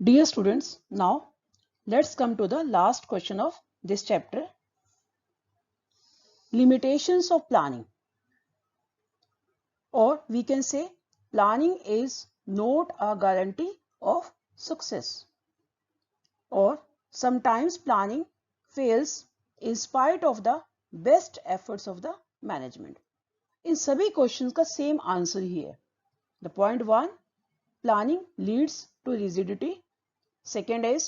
Dear students, now let's come to the last question of this chapter. Limitations of planning, or we can say planning is not a guarantee of success, or sometimes planning fails in spite of the best efforts of the management. इन सभी questions का same answer ही है. The point 1, planning leads to rigidity. Second is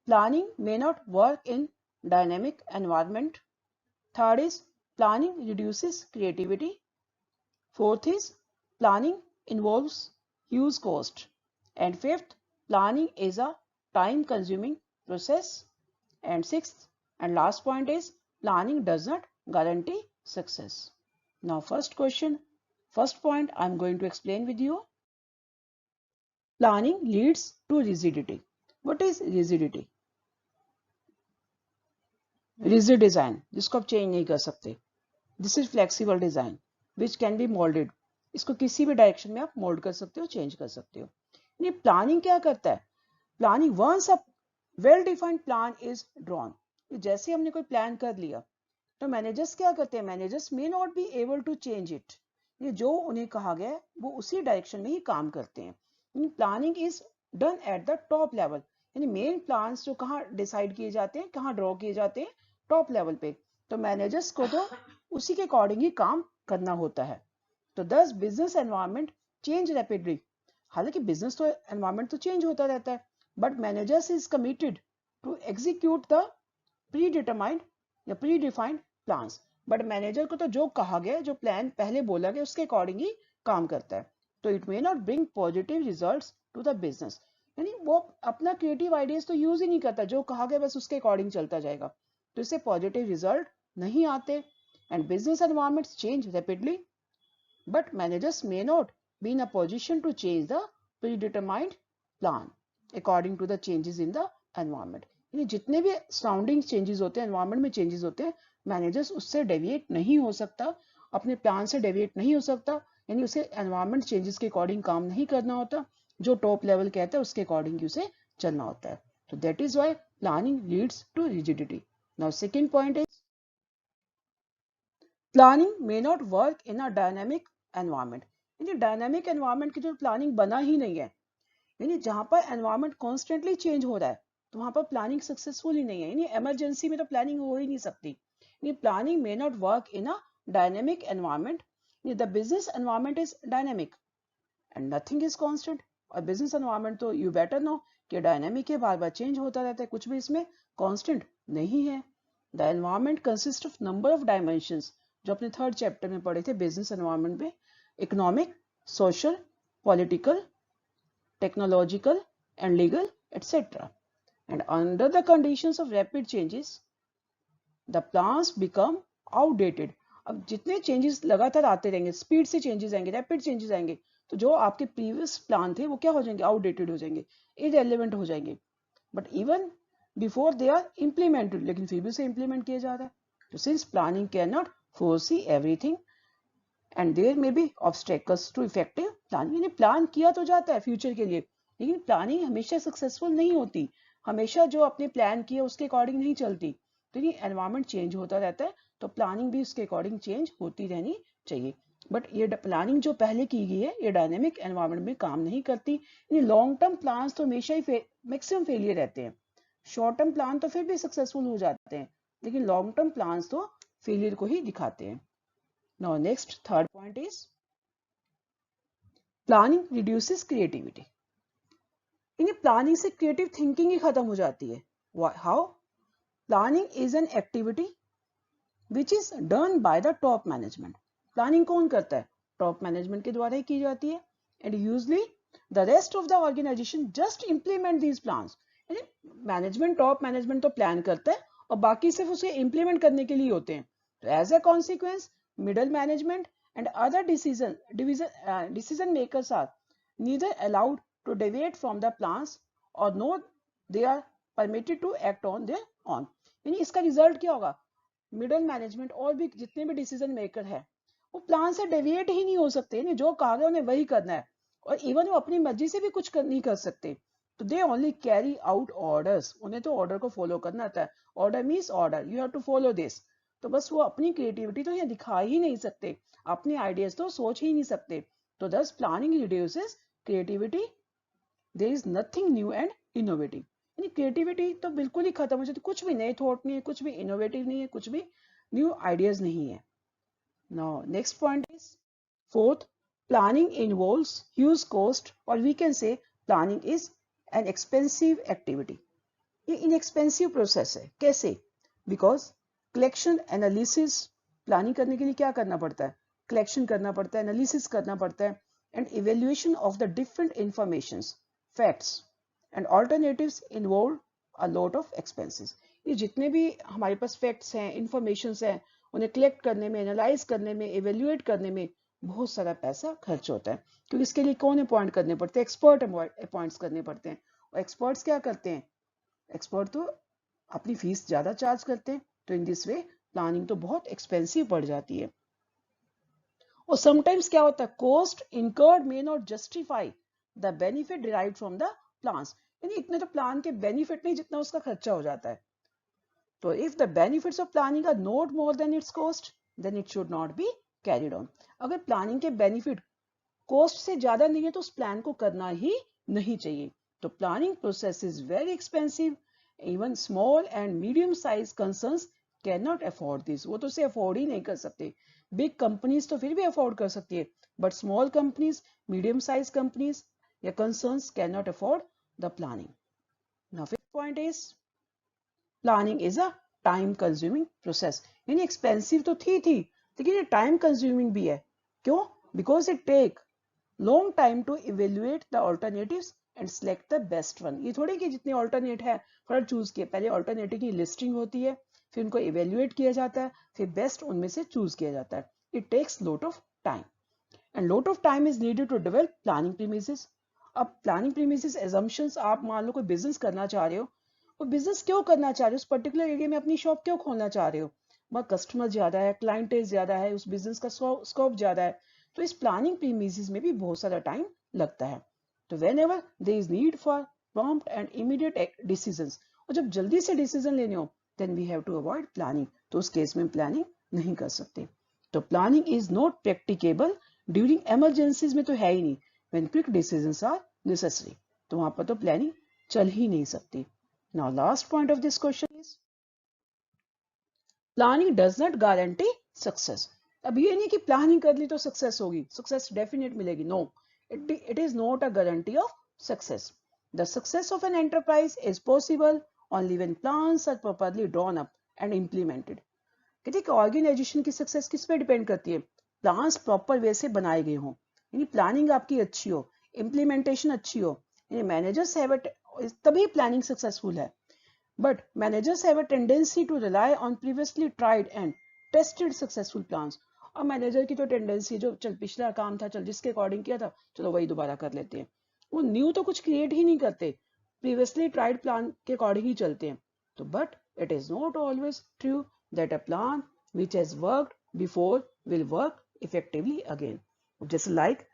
planning may not work in dynamic environment. Third is planning reduces creativity. Fourth is planning involves huge cost. And fifth, planning is a time consuming process. And sixth and last point is planning does not guarantee success. Now first question, first point I am going to explain with you. Planning leads to rigidity. What is rigidity? Rigid design, जिसको आप change नहीं कर सकते. This is flexible design which can be molded. इसको किसी भी direction में आप मोल्ड कर सकते हो, चेंज कर सकते हो. ये प्लानिंग क्या करता है? Planning once a well defined plan is drawn, जैसे हमने कोई प्लान कर लिया तो मैनेजर्स क्या करते हैं? Managers may not be able to change it. ये जो उन्हें कहा गया है वो उसी डायरेक्शन में ही काम करते हैं. Planning is done at the top level, यानी मेन प्लान्स जो कहाँ डिसाइड किए जाते हैं, कहाँ ड्रॉ किए जाते हैं, टॉप लेवल पे. तो मैनेजर्स को तो उसी के अकॉर्डिंग ही काम करना होता है. तो this business environment change rapidly. हालांकि बिजनेस तो एनवायरनमेंट तो चेंज होता रहता है, but managers is committed to execute the predetermined या predefined plans. But manager को तो जो कहा गया, जो प्लान पहले बोला गया उसके अकॉर्डिंग ही काम करता है. तो it may not bring positive results to the business, यानी वो अपना क्रिएटिव आइडियाज तो यूज ही नहीं करता, जो कहा गया बस उसके अकॉर्डिंग चलता जाएगा. तो इससे पॉजिटिव रिजल्ट नहीं आते. And business environment change rapidly, but managers may not be in a position to change the predetermined plan according to the changes in the environment. यानी जितने भी सराउंडिंग चेंजेस होते हैं, एनवायरनमेंट में चेंजेस होते हैं, मैनेजर्स उससे डेविएट नहीं हो सकता, अपने प्लान से डेविएट नहीं हो सकता. यानी उसे एनवायरनमेंट चेंजेस के अकॉर्डिंग काम नहीं करना होता, जो टॉप लेवल कहता है उसके अकॉर्डिंग ही उसे चलना होता है. तो that is why planning leads to rigidity. Now second point is planning may not work in a dynamic environment. यानी डायनामिक एनवायरनमेंट की जो प्लानिंग बना ही नहीं है, यानी जहां पर एनवायरनमेंट कॉन्स्टेंटली चेंज हो रहा है तो वहां पर प्लानिंग सक्सेसफुल ही नहीं है. यानी इमरजेंसी में तो प्लानिंग हो ही नहीं सकती. यानी planning may not work in a dynamic environment. The business environment is dynamic and nothing is constant. और बिजनेस एनवायरनमेंट तो यू बेटर नो कि डायनेमिक है, बार बार चेंज होता रहता है, कुछ भी इसमें कांस्टेंट नहीं है. The environment consist of number of dimensions, जो अपने थर्ड चैप्टर में पढ़े थे बिजनेस एनवायरनमेंट में. Economic, social, political, technological and legal, etc. And under the conditions of rapid changes, the plans become outdated. अब जितने चेंजेस लगातार आते रहेंगे, स्पीड से चेंजेस आएंगे, रैपिड चेंजेस आएंगे, तो जो आपके प्रीवियस प्लान थे वो क्या हो जाएंगे? आउटडेटेड हो जाएंगे, इररेलेवेंट हो जाएंगे. But even before they are implemented, लेकिन फिर भी उसे इम्प्लीमेंट किया जा रहा है. तो since planning can not foresee everything and there may be obstacles to effective planning. यानी प्लान किया तो जाता है फ्यूचर के लिए, लेकिन प्लानिंग हमेशा सक्सेसफुल नहीं होती, हमेशा जो अपने प्लान किया उसके अकॉर्डिंग नहीं चलती. तो ये एनवायरनमेंट चेंज होता रहता है, तो प्लानिंग भी उसके अकॉर्डिंग चेंज होती रहनी चाहिए. बट ये प्लानिंग जो पहले की गई है ये डायनेमिक एनवायरनमेंट में काम नहीं करती. ये लॉन्ग टर्म प्लान तो हमेशा ही मैक्सिमम फेलियर रहते हैं. शॉर्ट टर्म प्लान तो फिर भी सक्सेसफुल हो जाते हैं, लेकिन लॉन्ग टर्म प्लान तो फेलियर को ही दिखाते हैं. Now next, third point is planning reduces creativity. यानी प्लानिंग से क्रिएटिव थिंकिंग ही खत्म हो जाती है. How? Planning is an activity which is done by the top management. Planning कौन करता है? टॉप मैनेजमेंट के द्वारा ही की जाती है. And usually the rest of the organisation just implement these plans. यानी मैनेजमेंट, टॉप मैनेजमेंट तो प्लान करता है और बाकी सिर्फ उसे इंप्लीमेंट करने के लिए होते हैं. तो as a consequence middle management and other decision makers are neither allowed to deviate from the plans or no they are permitted to act on their own. यानी इसका रिजल्ट क्या होगा? मिडल मैनेजमेंट और भी जितने भी डिसीजन मेकर है वो प्लान से डेविएट ही नहीं हो सकते. यानी जो कहा गया उन्हें वही करना है, और इवन वो अपनी मर्जी से भी कुछ नहीं कर सकते. तो they only carry out orders, उन्हें तो ऑर्डर को फॉलो करना आता है. Order means order, you have to follow this. तो बस वो अपनी क्रिएटिविटी तो यहाँ दिखा ही नहीं सकते, अपने आइडियाज तो सोच ही नहीं सकते. तो thus planning reduces creativity, there is nothing new and innovative. यानी क्रिएटिविटी तो बिल्कुल ही खत्म हो जाती है, कुछ भी नए थॉट नहीं है, कुछ भी इनोवेटिव नहीं है, कुछ भी न्यू आइडियाज नहीं है. Now next point is fourth, planning involves huge cost, or we can say planning is an expensive activity. ये inexpensive process है. कैसे? Because collection analysis, planning करने के लिए क्या करना पड़ता है? Collection करना पड़ता है, analysis करना पड़ता है, and evaluation of the different informations, facts and alternatives involve a lot of expenses. ये जितने भी हमारे पास facts हैं, informations हैं, उन्हें collect करने में, analyze करने में, evaluate करने में बहुत सारा पैसा खर्च होता है. क्योंकि इसके लिए कौन अपॉइंट करने पड़ते हैं? एक्सपर्ट अपॉइंट्स करने पड़ते हैं. और एक्सपर्ट्स क्या करते हैं? एक्सपर्ट तो अपनी फीस ज्यादा चार्ज करते हैं. तो इन दिस वे प्लानिंग तो बहुत एक्सपेंसिव पड़ जाती है. और समटाइम्स क्या होता है? Cost incurred may not justify the benefit derived from the plans. यानी इतने तो प्लान के बेनिफिट नहीं जितना उसका खर्चा हो जाता है. तो if the benefits of planning are not more than its cost, then it should not be carried on. अगर प्लानिंग के बेनिफिट कॉस्ट से ज्यादा नहीं है तो उस प्लान को करना ही नहीं चाहिए. तो planning process is very expensive. Even small and medium size concerns can not afford this. वो तो उसे अफोर्ड ही नहीं कर सकते. बिग कंपनीज तो फिर भी अफोर्ड कर सकती है, but small companies, medium size companies या concerns can not afford the planning. Now fifth point is planning is a time consuming process. यानी एक्सपेंसिव तो थी लेकिन ये टाइम कंज्यूमिंग भी है. क्यों? Because it take long time to evaluate the alternatives and select the best one. ये थोड़ी कि जितने ऑल्टरनेट है फटाफट चूज किए. पहले ऑल्टरनेटिव की लिस्टिंग होती है, फिर उनको इवेल्युएट किया जाता है, फिर बेस्ट उनमें से चूज किया जाता है. It takes lot of time and lot of time is needed to develop planning premises. अब प्लानिंग प्रीमिसेस एजम्पशंस, आप मान लो कोई बिजनेस करना चाह रहे हो, वो बिजनेस क्यों करना चाह रहे हो? उस पर्टिकुलर एरिया में अपनी शॉप क्यों खोलना चाह रहे हो? वहाँ कस्टमर ज्यादा है, क्लाइंटेज ज्यादा है, उस बिजनेस का स्कोप ज्यादा है. तो इस प्लानिंग प्रीमिसेस में भी बहुत सारा टाइम लगता है. तो whenever there is need for prompt and immediate decisions, और जब जल्दी से डिसीजन लेने हो, then we have to avoid planning. तो उस केस में प्लानिंग नहीं कर सकते. तो planning is not practicable during emergencies में तो है ही नहीं. when quick decisions are necessary, तो वहां पर तो प्लानिंग चल ही नहीं सकती. Now last point of this question is planning does not guarantee success. अब ये नहीं कि प्लानिंग कर ली तो सक्सेस होगी, सक्सेस डेफिनेट मिलेगी. No, it is not a guarantee of success. The success of an enterprise is possible only when plans are properly drawn up and implemented. कहते हैं कि ऑर्गेनाइजेशन की सक्सेस किस पे डिपेंड करती है? प्लान्स प्रॉपर वे से बनाए गए हों, यानी प्लानिंग आपकी अच्छी हो, इम्प्लीमेंटेशन अच्छी हो, यानी मैनेजर्स हैव तभी प्लानिंग सक्सेसफुल है. But managers have a tendency to rely on previously tried and tested successful plans. और मैनेजर की तो टेंडेंसी जो चल पिछला काम था, चल जिसके अकॉर्डिंग किया था, चलो वही दोबारा कर लेते हैं. वो न्यू तो कुछ क्रिएट ही नहीं करते, प्रीवियसली ट्राइड प्लान के अकॉर्डिंग ही चलते हैं. तो but it is not always true that a plan which has worked before will work effectively again. जैसे लाइक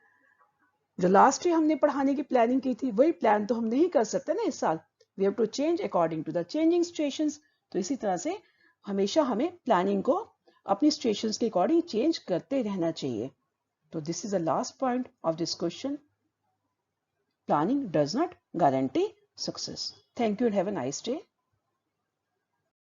जो लास्ट ईयर हमने पढ़ाने की प्लानिंग की थी, वही प्लान तो हम नहीं कर सकते ना इस साल. We have to change according to the changing situations. तो इसी तरह से हमेशा हमें प्लानिंग को अपनी सिचुएशंस के अकॉर्डिंग चेंज करते रहना चाहिए. तो this is the last point of this question. Planning does not guarantee success. Thank you and have a nice day.